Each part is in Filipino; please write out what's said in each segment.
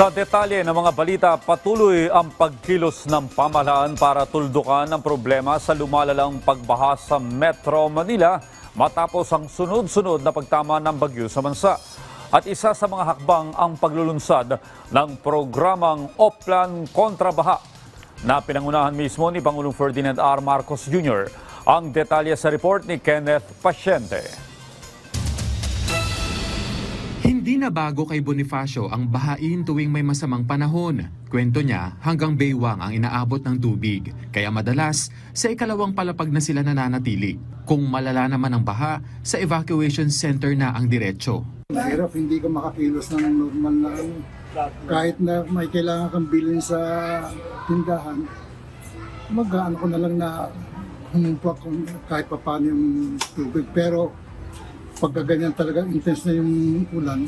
Sa detalye ng mga balita, patuloy ang pagkilos ng pamahalaan para tuldukan ang problema sa lumalalang pagbaha sa Metro Manila matapos ang sunod-sunod na pagtama ng bagyo sa bansa. At isa sa mga hakbang ang paglulunsad ng programang Oplan Kontrabaha na pinangunahan mismo ni Pangulong Ferdinand R. Marcos Jr. Ang detalye sa report ni Kenneth Pasyente. Hindi na bago kay Bonifacio ang bahain tuwing may masamang panahon. Kwento niya, hanggang baywang ang inaabot ng tubig. Kaya madalas, sa ikalawang palapag na sila nananatili. Kung malala naman ang baha, sa evacuation center na ang diretso. Mahirap, hindi ka makakilos ng normal na kahit na may kailangan kang bilhin sa tindahan. Mag-ano ko na lang na humumpa kung kahit pa paano yung tubig. Pero pagka ganyan talaga, intense na yung ulan,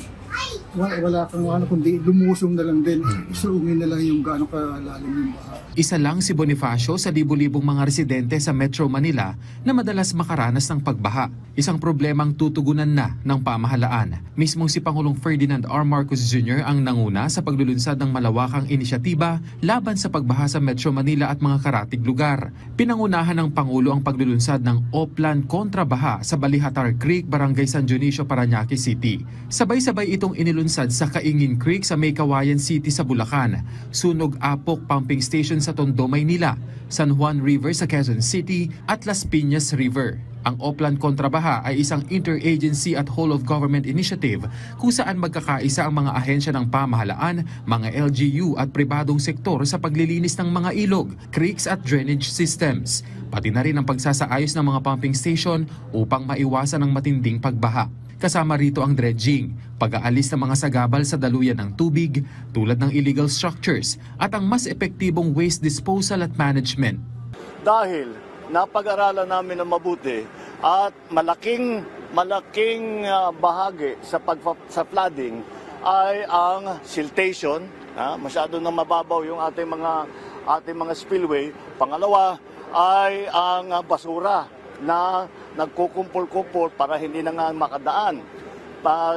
wala kang ano, kundi lumusong na lang din. Isuungin na lang yung gaano kalalim yung baha. Isa lang si Bonifacio sa libu-libong mga residente sa Metro Manila na madalas makaranas ng pagbaha. Isang problemang tutugunan na ng pamahalaan. Mismong si Pangulong Ferdinand R. Marcos Jr. ang nanguna sa paglulunsad ng malawakang inisyatiba laban sa pagbaha sa Metro Manila at mga karatig lugar. Pinangunahan ng Pangulo ang paglulunsad ng Oplan Kontrabaha sa Balihatar Creek, Barangay San Dionisio, Parañaque City. Sabay-sabay itong inilunsad sa Kaingin Creek sa May Kawayan City sa Bulacan, Sunog Apok Pumping Station sa Tondo, Maynila, San Juan River sa Quezon City at Las Piñas River. Ang Oplan Kontrabaha ay isang interagency at whole-of-government initiative kung saan magkakaisa ang mga ahensya ng pamahalaan, mga LGU at pribadong sektor sa paglilinis ng mga ilog, creeks at drainage systems. Pati na rin ang pagsasaayos ng mga pumping station upang maiwasan ang matinding pagbaha. Kasama rito ang dredging, pag-aalis ng mga sagabal sa daluyan ng tubig tulad ng illegal structures at ang mas epektibong waste disposal at management. Dahil napag-aralan namin ng mabuti at malaking bahagi sa flooding ay ang siltation, masyado na mababaw yung ating mga spillway. Pangalawa ay ang basura na nagkukumpol-kumpol para hindi na nga makadaan.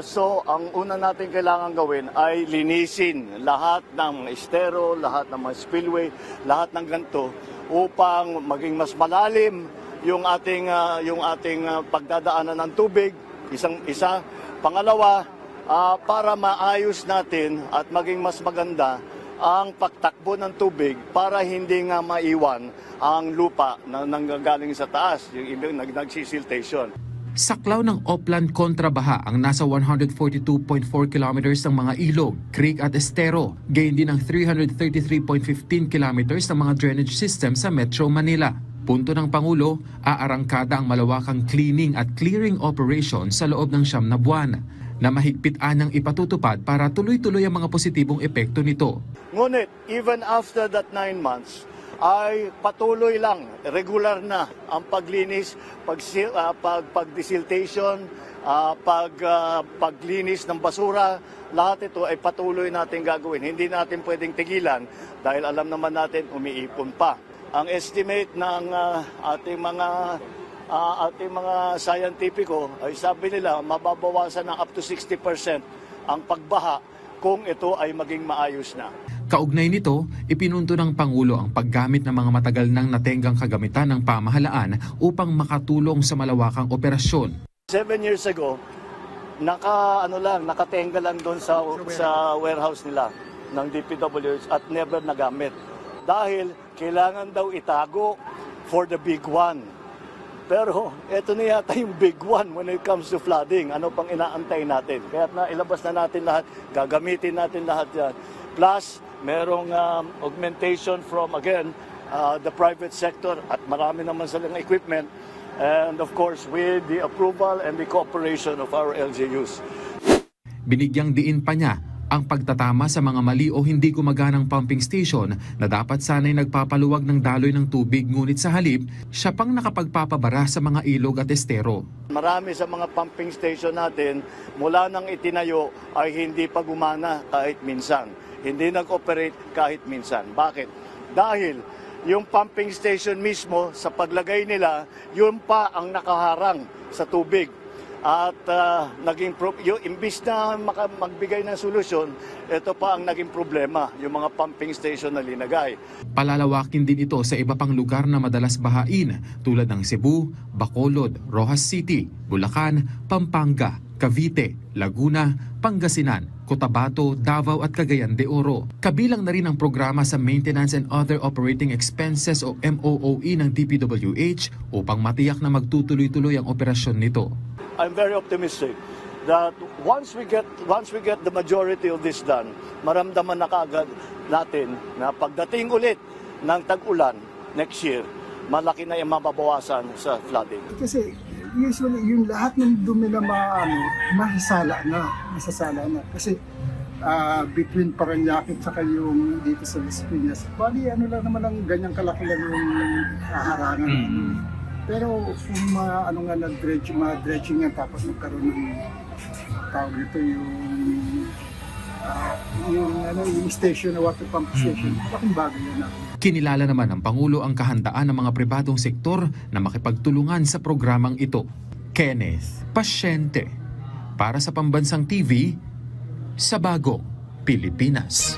So, ang una natin kailangan gawin ay linisin lahat ng estero, lahat ng mga spillway, lahat ng ganito upang maging mas malalim yung ating pagdadaanan ng tubig. Isa. Pangalawa, para maayos natin at maging mas maganda ang pagtakbo ng tubig para hindi nga maiwan ang lupa na nanggagaling sa taas, yung nagsisiltation. Saklaw ng Oplan Kontrabaha ang nasa 142.4 kilometers ng mga ilog, creek at estero, gayon din ang 333.15 kilometers ng mga drainage system sa Metro Manila. Punto ng Pangulo, aarangkada ang malawakang cleaning at clearing operation sa loob ng 9 na buwan na mahigpit anyang ipatutupad para tuloy-tuloy ang mga positibong epekto nito. Ngunit, even after that 9 months, ay patuloy lang, regular na ang paglinis, pagdesiltation, paglinis ng basura. Lahat ito ay patuloy natin gagawin. Hindi natin pwedeng tigilan dahil alam naman natin umiipon pa. Ang estimate ng ating mga scientifico ay sabi nila mababawasan ng up to 60% ang pagbaha kung ito ay maging maayos na. Kaugnay nito, ipinunto ng Pangulo ang paggamit ng mga matagal nang natenggang kagamitan ng pamahalaan upang makatulong sa malawakang operasyon. 7 years ago, nakatenga lang doon sa warehouse nila ng DPWH at never nagamit. Dahil kailangan daw itago for the big one. Pero ito na yata yung big one when it comes to flooding. Ano pang inaantay natin? Kaya ilabas na natin lahat, gagamitin natin lahat yan. Plus, merong augmentation from, again, the private sector at marami naman silang equipment. And of course, with the approval and the cooperation of our LGUs. Binigyang diin pa niya ang pagtatama sa mga mali o hindi gumaganang pumping station na dapat sanay nagpapaluwag ng daloy ng tubig, ngunit sa halip, siya pang nakapagpapabara sa mga ilog at estero. Marami sa mga pumping station natin, mula nang itinayo ay hindi pa gumana kahit minsan. Hindi nag-operate kahit minsan. Bakit? Dahil yung pumping station mismo, sa paglagay nila, yun pa ang nakaharang sa tubig. At yung imbis na magbigay ng solusyon, ito pa ang naging problema, yung mga pumping station na linagay. Palalawakin din ito sa iba pang lugar na madalas bahain tulad ng Cebu, Bacolod, Rojas City, Bulacan, Pampanga, Cavite, Laguna, Pangasinan, Cotabato, Davao at Cagayan de Oro. Kabilang na rin ang programa sa Maintenance and Other Operating Expenses o MOOE ng DPWH upang matiyak na magtutuloy-tuloy ang operasyon nito. I'm very optimistic that once we get the majority of this done, maramdaman na kaagad natin na pagdating ulit ng tag-ulan next year, malaki na yung mababawasan sa flooding. Kasi usually yung lahat ng dumi na masasala na. Kasi between Parañaque at saka yung dito sa Las Piñas, bali lang naman ang ganyang kalaki lang yung haharangan. Pero kung ma-dredging nga tapos magkaroon ng tawag nito yung station na water pump station, laking bagay yun. Kinilala naman ng Pangulo ang kahandaan ng mga pribadong sektor na makipagtulungan sa programang ito. Kenneth Pasyente, para sa Pambansang TV, sa Bagong Pilipinas.